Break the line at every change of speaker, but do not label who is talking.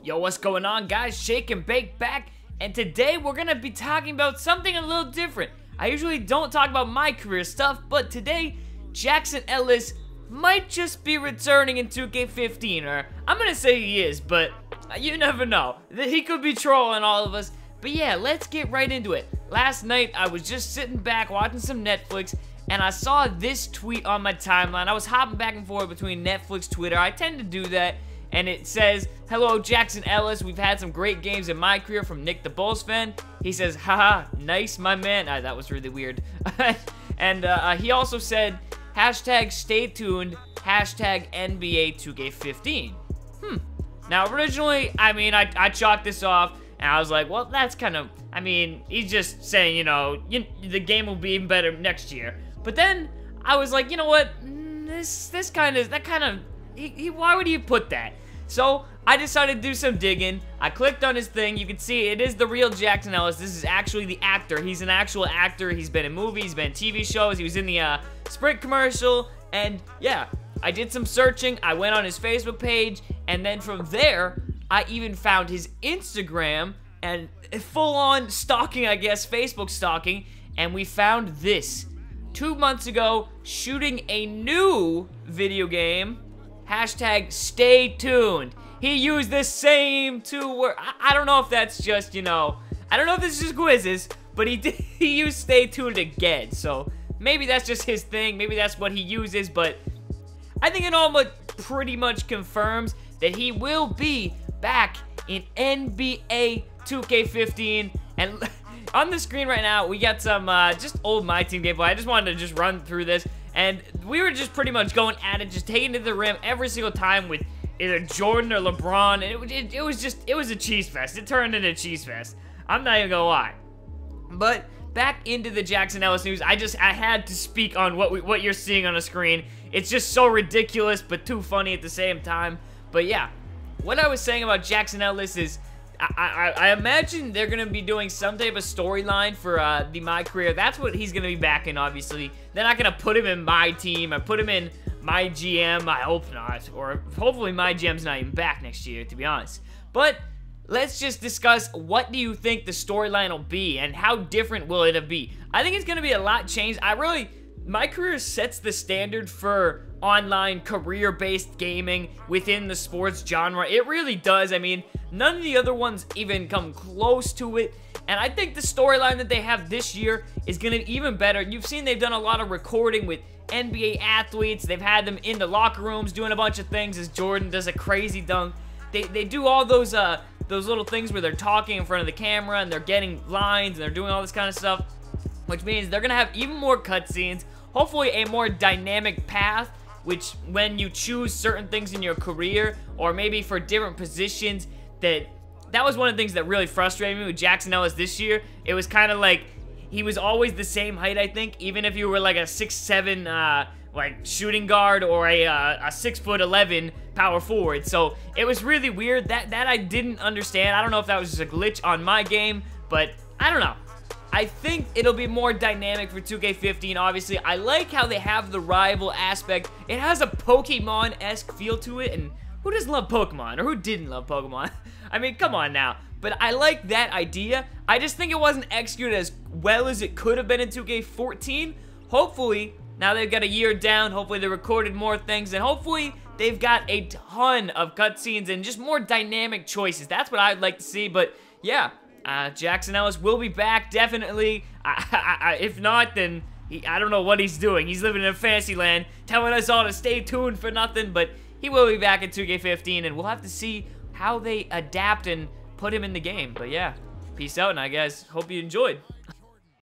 Yo, what's going on, guys? Shake and Bake back, and today we're gonna be talking about something a little different. I usually don't talk about my career stuff, but today, Jackson Ellis might just be returning in 2K15, or I'm gonna say he is, but you never know. He could be trolling all of us. But yeah, let's get right into it. Last night, I was just sitting back watching some Netflix, and I saw this tweet on my timeline. I was hopping back and forth between Netflix, Twitter. I tend to do that. And it says, "Hello, Jackson Ellis. We've had some great games in my career," from Nick the Bulls fan. He says, "Haha, nice, my man." That was really weird. And he also said, hashtag stay tuned, hashtag NBA 2K15. Now, originally, I chalked this off, and I was like, well, that's kind of, he's just saying, the game will be even better next year. But then, I was like, you know what, why would he put that? So, I decided to do some digging. I clicked on his thing. You can see it is the real Jackson Ellis. This is actually the actor. He's an actual actor. He's been in movies, he's been in TV shows. He was in the Sprint commercial. And yeah, I did some searching. I went on his Facebook page. And then from there, I even found his Instagram. And full-on stalking, I guess, Facebook stalking. And we found this. 2 months ago, shooting a new video game. Hashtag stay tuned. He used the same two words. I don't know if that's just, I don't know if this is just quizzes, but he used stay tuned again. So maybe that's just his thing. Maybe that's what he uses, but I think it all pretty much confirms that he will be back in NBA 2K15. And on the screen right now, we got some just old My Team gameplay. I just wanted to just run through this. And we were just pretty much going at it, just taking it to the rim every single time with either Jordan or LeBron. And it was a cheese fest. It turned into a cheese fest. I'm not even gonna lie. But back into the Jackson Ellis news, I had to speak on what you're seeing on the screen. It's just so ridiculous, but too funny at the same time. But yeah, what I was saying about Jackson Ellis is, I imagine they're going to be doing some type of storyline for the Mycareer. That's what he's going to be back in, obviously. They're not going to put him in my team or put him in my GM. I hope not. Or hopefully my GM's not even back next year, to be honest. But let's just discuss, what do you think the storyline will be and how different will it be? I think it's going to be a lot changed. Mycareer sets the standard for online career-based gaming within the sports genre. It really does. None of the other ones even come close to it. And I think the storyline that they have this year is going to be even better. You've seen they've done a lot of recording with NBA athletes. They've had them in the locker rooms doing a bunch of things as Jordan does a crazy dunk. They do all those little things where they're talking in front of the camera and they're getting lines and they're doing all this kind of stuff, which means they're going to have even more cutscenes, hopefully a more dynamic path, which when you choose certain things in your career or maybe for different positions, that was one of the things that really frustrated me with Jackson Ellis this year. It was kind of like he was always the same height, I think, even if you were like a 6'7", like shooting guard or a 6'11" power forward. So it was really weird. That I didn't understand. I don't know if that was just a glitch on my game, but I don't know. I think it'll be more dynamic for 2K15, obviously. I like how they have the rival aspect. It has a Pokemon-esque feel to it, and who doesn't love Pokemon? Or who didn't love Pokemon? Come on now. But I like that idea. I just think it wasn't executed as well as it could have been in 2K14. Hopefully, now they've got a year down, hopefully they recorded more things, and hopefully they've got a ton of cutscenes and just more dynamic choices. That's what I'd like to see, but yeah. Jackson Ellis will be back, definitely. If not, then I don't know what he's doing. He's living in a fantasy land, telling us all to stay tuned for nothing, but he will be back in 2K15, and we'll have to see how they adapt and put him in the game. But yeah, peace out, and I guys hope you enjoyed.